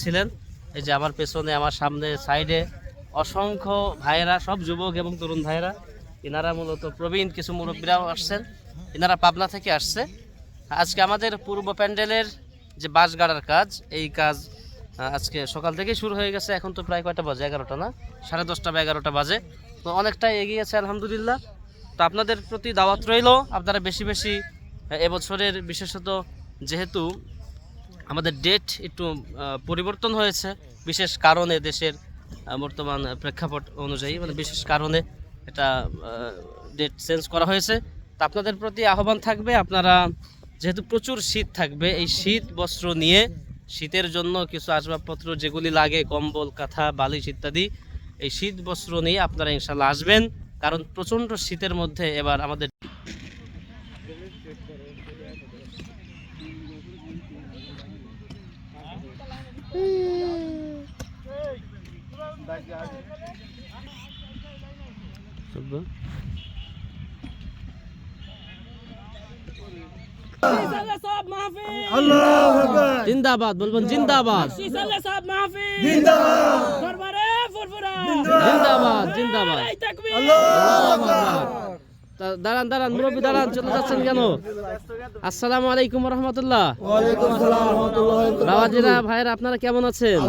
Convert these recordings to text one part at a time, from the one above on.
ছিলেন। এই যে আমার পেছনে আমার সামনে সাইডে অসংখ্য ভাইয়েরা, সব যুবক এবং তরুণ ভাইয়েরা, এনারা মূলত প্রবীণ কিছু মুরব্বীরাও আসছেন, এনারা পাবনা থেকে আসছে। আজকে আমাদের পূর্ব প্যান্ডেলের যে বাঁশ গাড়ার কাজ, এই কাজ আজকে সকাল থেকেই শুরু হয়ে গেছে। এখন তো প্রায় কয়টা বাজে, 11টা না, 10:30 বা 11টা বাজে। তো অনেকটাই এগিয়ে আছে আলহামদুলিল্লাহ। তো আপনাদের প্রতি দাওয়াত রইল, আপনারা বেশি বেশি এবছরের, বিশেষত যেহেতু আমাদের ডেট একটু পরিবর্তন হয়েছে বিশেষ কারণে, দেশের বর্তমান প্রেক্ষাপট অনুযায়ী, মানে বিশেষ কারণে এটা ডেট চেঞ্জ করা হয়েছে। তা আপনাদের প্রতি আহ্বান থাকবে, আপনারা যেহেতু প্রচুর শীত থাকবে, এই শীত বস্ত্র নিয়ে, শীতের জন্য কিছু আসবাবপত্র যেগুলি লাগে, কম্বল, কাঁথা, বালিশ ইত্যাদি, এই শীত বস্ত্র নিয়ে আপনারা ইনশাল্লাহ আসবেন। কারণ প্রচণ্ড শীতের মধ্যে এবার আমাদের জিন্দাবাদ বলবেন, জিন্দাবাদ জিন্দাবাদ জিন্দাবাদ। দাঁড়ান দাঁড়ান মুরব্বী, দাঁড়ান, চলে যাচ্ছেন কেন? আসসালামু আলাইকুম রহমতুল্লাহ। বাবাজিরা, ভাইয়েরা, আপনারা কেমন আছেন?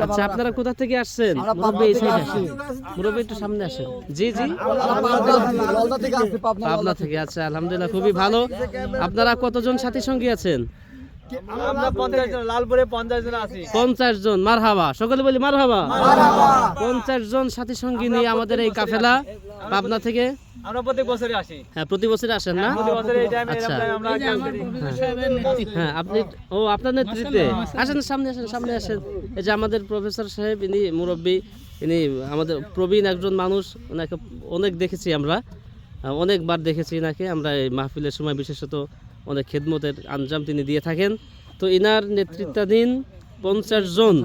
আচ্ছা, আপনারা কোথা থেকে আসছেন? মুরব্বী একটু সামনে আসেন। জি জি, পাবনা থেকে। আচ্ছা, আলহামদুলিল্লাহ, খুবই ভালো। আপনারা কতজন সাথী সঙ্গী আছেন? 50 জন। মারহাবা, সকলে বলি মারহাবা। 50 জন সাথী সঙ্গী নিয়ে আমাদের এই কাফেলা পাবনা থেকে। আমরা প্রতি বছরই আসি। হ্যাঁ, প্রতি বছরই আসেন না? আচ্ছা, হ্যাঁ, আপনি আপনার নেতৃত্বে আসেন, সামনে আসেন, সামনে আসেন। এই যে আমাদের প্রফেসর সাহেব, ইনি মুরব্বী, ইনি আমাদের প্রবীণ একজন মানুষ। ওনাকে অনেক দেখেছি আমরা, অনেকবার দেখেছি এনাকে আমরা এই মাহফিলের সময়, বিশেষত অনেক খেদমতের আঞ্জাম তিনি দিয়ে থাকেন। তো ইনার নেতৃত্বাধীন 50 জন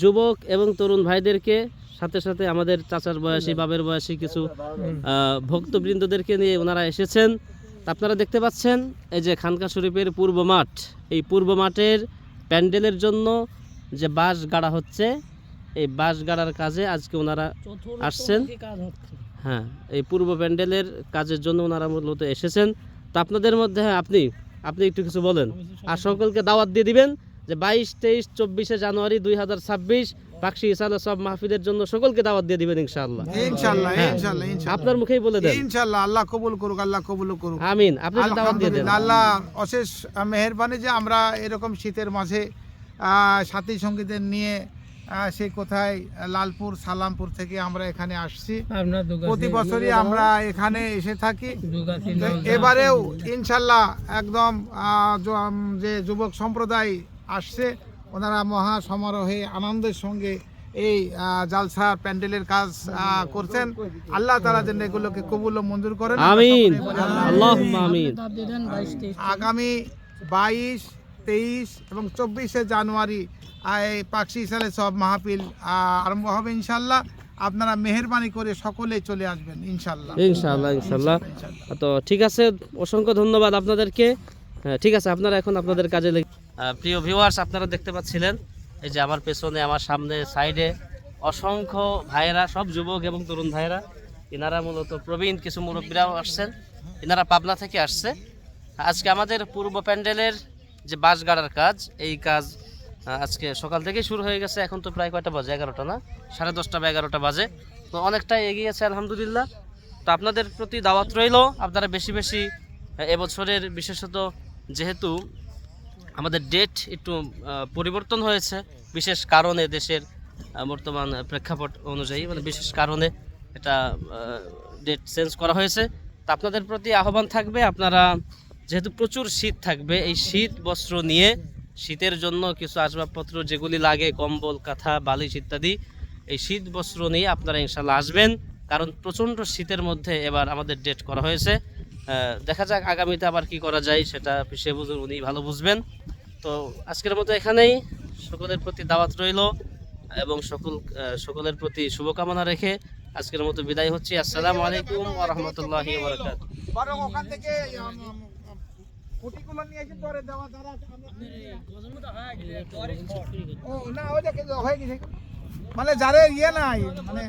যুবক এবং তরুণ ভাইদেরকে, সাথে সাথে আমাদের চাচার বয়সী, বাবের বয়সী কিছু ভক্তবৃন্দদেরকে নিয়ে ওনারা এসেছেন। আপনারা দেখতে পাচ্ছেন এই যে খানকা শরীফের পূর্ব মাঠ, এই পূর্ব মাঠের প্যান্ডেলের জন্য যে বাঁশ গাড়া হচ্ছে, এই বাঁশ গাড়ার কাজে আজকে ওনারা আসছেন। হ্যাঁ, এই পূর্ব প্যান্ডেলের কাজের জন্য ওনারা মূলত এসেছেন। তো আপনাদের মধ্যে আপনি একটু কিছু বলেন, আর সকলকে দাওয়াত দিয়ে দিবেন যে 22, 23, 24 জানুয়ারি 2026 পাকশী ইসালে সব মাহফিলের জন্য সকলকে দাওয়াত দিয়ে দিবেন ইনশাআল্লাহ। ইনশাআল্লাহ ইনশাআল্লাহ ইনশাআল্লাহ, আপনার মুখেই বলে দেন ইনশাআল্লাহ। আল্লাহ কবুল করুক, আল্লাহ কবুল করুক, আমিন। আপনি দাওয়াত দিয়ে দেন। আল্লাহ অশেষ মেহেরবানি যে আমরা এরকম শীতের মাঝে সাথী সঙ্গীদের নিয়ে সে কোথায় লালপুর, সালামপুর থেকে আমরা এখানে আসছি। প্রতি বছরই আমরা এখানে এসে থাকি। এবারেও ইনশাআল্লাহ একদম যে যুবক সম্প্রদায় আসছে, ওনারা মহা সমারোহে আনন্দের সঙ্গে এই জালসার প্যান্ডেলের কাজ করছেন। আল্লাহ তাআলা যেন এগুলোকে কবুল ও মঞ্জুর করেন, আমিন, আল্লাহুম্মা আমিন। আগামী 22, 23 এবং 24 জানুয়ারি এই পাকশী ইসালে সব মাহফিল আরম্ভ হবে ইনশাআল্লাহ। আপনারা মেহেরবানি করে সকলে চলে আসবেন ইনশাআল্লাহ, ইনশাআল্লাহ, ইনশাআল্লাহ। তো ঠিক আছে, অসংখ্য ধন্যবাদ আপনাদেরকে। হ্যাঁ, ঠিক আছে, আপনারা এখন আপনাদের কাজে প্রিয় ভিউয়ার্স, আপনারা দেখতে পাচ্ছিলেন এই যে আমার পেছনে আমার সামনে সাইডে অসংখ্য ভাইয়েরা, সব যুবক এবং তরুণ ভাইয়েরা, এনারা মূলত প্রবীণ কিছু মুরব্বীরাও আসছেন, এনারা পাবনা থেকে আসছে। আজকে আমাদের পূর্ব প্যান্ডেলের যে বাঁশ গাড়ার কাজ, এই কাজ আজকে সকাল থেকেই শুরু হয়ে গেছে। এখন তো প্রায় কয়টা বাজে, 11টা না, 10:30 বা 11টা বাজে। তো অনেকটাই এগিয়ে আছে আলহামদুলিল্লাহ। তো আপনাদের প্রতি দাওয়াত রইল, আপনারা বেশি বেশি এবছরের, বিশেষত যেহেতু আমাদের ডেট একটু পরিবর্তন হয়েছে বিশেষ কারণে, দেশের বর্তমান প্রেক্ষাপট অনুযায়ী, মানে বিশেষ কারণে এটা ডেট চেঞ্জ করা হয়েছে। তা আপনাদের প্রতি আহ্বান থাকবে, আপনারা যেহেতু প্রচুর শীত থাকবে, এই শীত বস্ত্র নিয়ে, শীতের জন্য কিছু আসবাবপত্র যেগুলি লাগে, কম্বল, কাঁথা, বালিশ ইত্যাদি, এই শীত বস্ত্র নিয়ে আপনারা ইনশাল্লাহ আসবেন। কারণ প্রচণ্ড শীতের মধ্যে এবার আমাদের ডেট করা হয়েছে। দেখা যাক আগামীতে আবার কি করা যায়, সেটা সে বুঝুন, উনি ভালো বুঝবেন। তো আজকের মতো এখানেই, সকলের প্রতি দাওয়াত রইল এবং সকলের প্রতি শুভকামনা রেখে আজকের মতো বিদায় হচ্ছি। আসসালামু আলাইকুম ওয়া রাহমাতুল্লাহি ওয়া বারাকাতুহু। ওটিগুলো নিয়ে এসে পরে দেওয়া দ্বারা ও না ওইটা কিন্তু হয়ে গেছে মানে যারা ইয়ে নাই মানে